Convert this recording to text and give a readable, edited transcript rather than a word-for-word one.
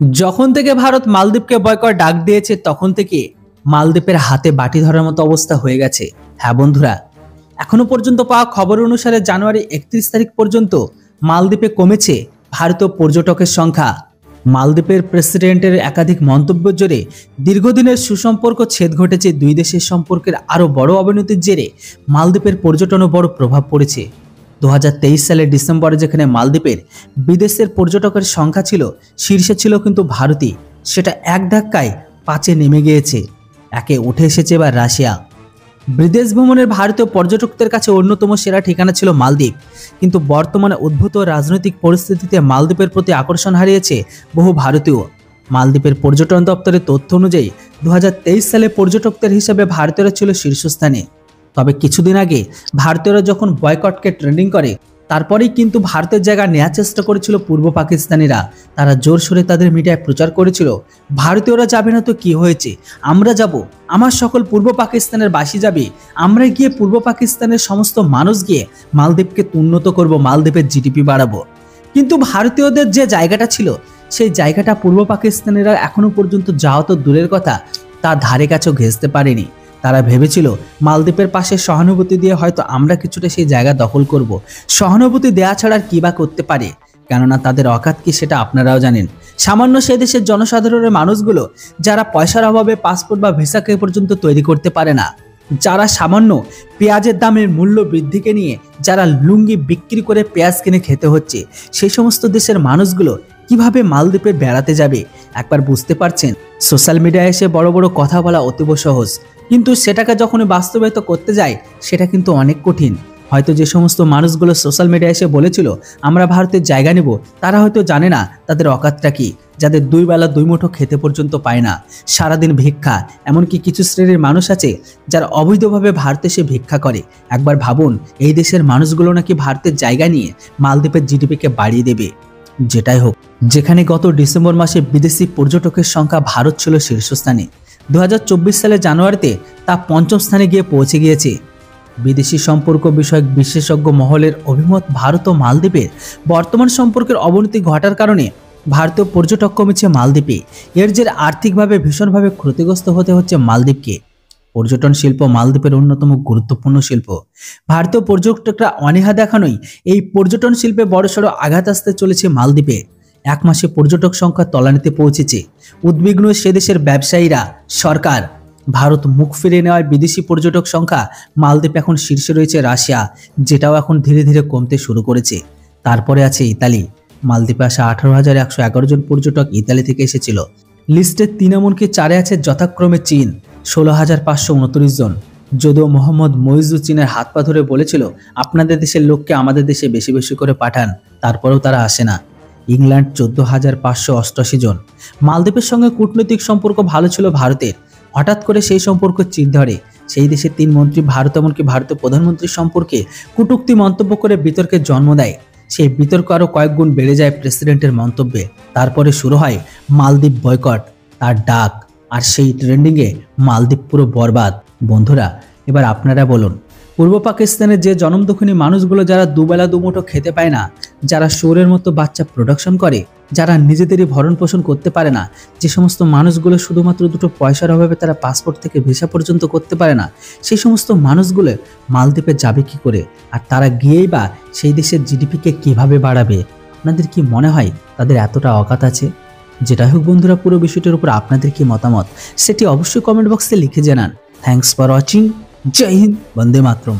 যখন থেকে ভারত মালদ্বীপকে বয়কট ডাক দিয়েছে তখন থেকে মালদ্বীপের হাতে বাটি ধরার মতো অবস্থা হয়ে গেছে। হ্যাঁ বন্ধুরা, এখনো পর্যন্ত পাওয়া খবর অনুসারে জানুয়ারি 31 তারিখ পর্যন্ত মালদ্বীপে কমেছে ভারতীয় পর্যটকের সংখ্যা। মালদ্বীপের প্রেসিডেন্টের একাধিক মন্তব্যের জেরে দীর্ঘদিনের সুসম্পর্ক ছেদ ঘটেছে। দুই দেশের সম্পর্কের আরও বড় অবনতির জেরে মালদ্বীপের পর্যটনও বড় প্রভাব পড়েছে। 2023 সালের ডিসেম্বরে যেখানে মালদ্বীপের বিদেশের পর্যটকের সংখ্যা ছিল শীর্ষে ছিল কিন্তু ভারতই সেটা এক ধাক্কায় 5-এ নেমে গিয়েছে। একে উঠে এসেছে এবার রাশিয়া। বিদেশ ভ্রমণের ভারতীয় পর্যটকদের কাছে অন্যতম সেরা ঠিকানা ছিল মালদ্বীপ, কিন্তু বর্তমানে উদ্ভূত রাজনৈতিক পরিস্থিতিতে মালদ্বীপের প্রতি আকর্ষণ হারিয়েছে বহু ভারতীয়। মালদ্বীপের পর্যটন দপ্তরের তথ্য অনুযায়ী 2023 সালে পর্যটকদের হিসেবে ভারতীয়রা ছিল শীর্ষস্থানে। তবে কিছুদিন আগে ভারতীয়রা যখন বয়কটকে ট্রেন্ডিং করে তারপরেই কিন্তু ভারতের জায়গা নেওয়ার চেষ্টা করেছিল পূর্ব পাকিস্তানিরা। তারা জোরসোরে তাদের মিডিয়ায় প্রচার করেছিল, ভারতীয়রা যাবে না তো কি হয়েছে, আমরা যাব, আমার সকল পূর্ব পাকিস্তানের বাসী যাবে, আমরা গিয়ে পূর্ব পাকিস্তানের সমস্ত মানুষ গিয়ে মালদ্বীপকে উন্নত করব, মালদ্বীপের জিডিপি বাড়াবো। কিন্তু ভারতীয়দের যে জায়গাটা ছিল সেই জায়গাটা পূর্ব পাকিস্তানিরা এখনো পর্যন্ত যাওয়া তো দূরের কথা, তার ধারে কাছেও ঘেঁষতে পারেনি। তারা ভেবেছিল মালদ্বীপের পাশে সহানুভূতি দিয়ে হয়তো আমরা কিছুটা সেই জায়গা দখল করব। সহানুভূতি দেওয়া ছাড়া আর কি বা করতে পারে, কেননা তাদের অকাত কি সেটা আপনারাও জানেন। সামান্য সে দেশের জনসাধারণের মানুষগুলো যারা পয়সার অভাবে পাসপোর্ট বা ভিসাকে পর্যন্ত তৈরি করতে পারে না, যারা সামান্য পেঁয়াজের দামের মূল্য বৃদ্ধিকে নিয়ে যারা লুঙ্গি বিক্রি করে পেঁয়াজ কিনে খেতে হচ্ছে, সেই সমস্ত দেশের মানুষগুলো কিভাবে মালদ্বীপে বেড়াতে যাবে একবার বুঝতে পারছেন? সোশ্যাল মিডিয়ায় এসে বড় বড় কথা বলা অতীব সহজ, কিন্তু সেটাকে যখন বাস্তবায়িত করতে যায় সেটা কিন্তু অনেক কঠিন। হয়তো যে সমস্ত মানুষগুলো সোশ্যাল মিডিয়ায় এসে বলেছিল আমরা ভারতের জায়গা নেব, তারা হয়তো জানে না তাদের অকাতটা কি, যাদের 2 বেলা 2 মুঠো খেতে পর্যন্ত পায় না, সারাদিন ভিক্ষা। এমনকি কিছু শ্রেণীর মানুষ আছে যারা অবৈধভাবে ভারতে এসে ভিক্ষা করে। একবার ভাবুন, এই দেশের মানুষগুলো নাকি ভারতের জায়গা নিয়ে মালদ্বীপের জিডিপিকে বাড়িয়ে দেবে। যেটাই হোক, যেখানে গত ডিসেম্বর মাসে বিদেশি পর্যটকের সংখ্যা ভারত ছিল শীর্ষস্থানে, 2024 সালের জানুয়ারিতে তা 5ম স্থানে গিয়ে পৌঁছে গিয়েছে। বিদেশি সম্পর্ক বিষয়ক বিশেষজ্ঞ মহলের অভিমত, ভারত ও মালদ্বীপের বর্তমান সম্পর্কের অবনতি ঘটার কারণে ভারতীয় পর্যটক কমেছে মালদ্বীপে। এর জেরে আর্থিকভাবে ভীষণভাবে ক্ষতিগ্রস্ত হতে হচ্ছে মালদ্বীপকে। পর্যটন শিল্প মালদ্বীপের অন্যতম গুরুত্বপূর্ণ শিল্প। ভারতীয় পর্যটকরা অনীহা দেখানোই এই পর্যটন শিল্পে বড়সড় আঘাত আসতে চলেছে মালদ্বীপে। এক মাসে পর্যটক সংখ্যা তলানিতে পৌঁছেছে। উদ্বিগ্ন সে দেশের ব্যবসায়ীরা, সরকার। ভারত মুখ ফিরিয়ে নেওয়ায় বিদেশি পর্যটক সংখ্যা মালদ্বীপ এখন শীর্ষে রয়েছে রাশিয়া, যেটাও এখন ধীরে ধীরে কমতে শুরু করেছে। তারপরে আছে ইতালি। মালদ্বীপে আসা 18,111 জন পর্যটক ইতালি থেকে এসেছিল। লিস্টে 3 এমনকি 4-এ আছে যথাক্রমে চীন 16,529 জন। যদিও মোহাম্মদ মইজু চীনের হাত পা ধরে বলেছিল আপনাদের দেশের লোককে আমাদের দেশে বেশি বেশি করে পাঠান, তারপরেও তারা আসে না। ইংল্যান্ড 14,588 জন। মালদ্বীপের সঙ্গে কূটনৈতিক সম্পর্ক ভালো ছিল ভারতের, হঠাৎ করে সেই সম্পর্ক চির ধরে। সেই দেশের 3 মন্ত্রী ভারত এমনকি ভারতীয় প্রধানমন্ত্রীর সম্পর্কে কটূক্তি মন্তব্য করে বিতর্কের জন্ম দেয়। সেই বিতর্ক আরও কয়েক গুণ বেড়ে যায় প্রেসিডেন্টের মন্তব্যে। তারপরে শুরু হয় মালদ্বীপ বয়কট, তার ডাক, আর সেই ট্রেন্ডিংয়ে মালদ্বীপ পুরো বরবাদ। বন্ধুরা, এবার আপনারা বলুন, পূর্ব পাকিস্তানের যে জনমদুখিনী মানুষগুলো যারা 2 বেলা 2 মুঠো খেতে পায় না, যারা শোরের মতো বাচ্চা প্রোডাকশন করে, যারা নিজেদেরই ভরণ পোষণ করতে পারে না, যে সমস্ত মানুষগুলো শুধুমাত্র 2টো পয়সার অভাবে তারা পাসপোর্ট থেকে ভিসা পর্যন্ত করতে পারে না, সেই সমস্ত মানুষগুলো মালদ্বীপে যাবে কি করে? আর তারা গিয়েই বা সেই দেশের জিডিপিকে কিভাবে বাড়াবে? আপনাদের কি মনে হয় তাদের এতটা অকাত আছে? যেটাই হোক বন্ধুরা, পুরো বিষয়টির উপর আপনাদের কি মতামত সেটি অবশ্যই কমেন্ট বক্সে লিখে জানান। Thanks for watching. জয় হিন্দ, বন্দে মাতরম।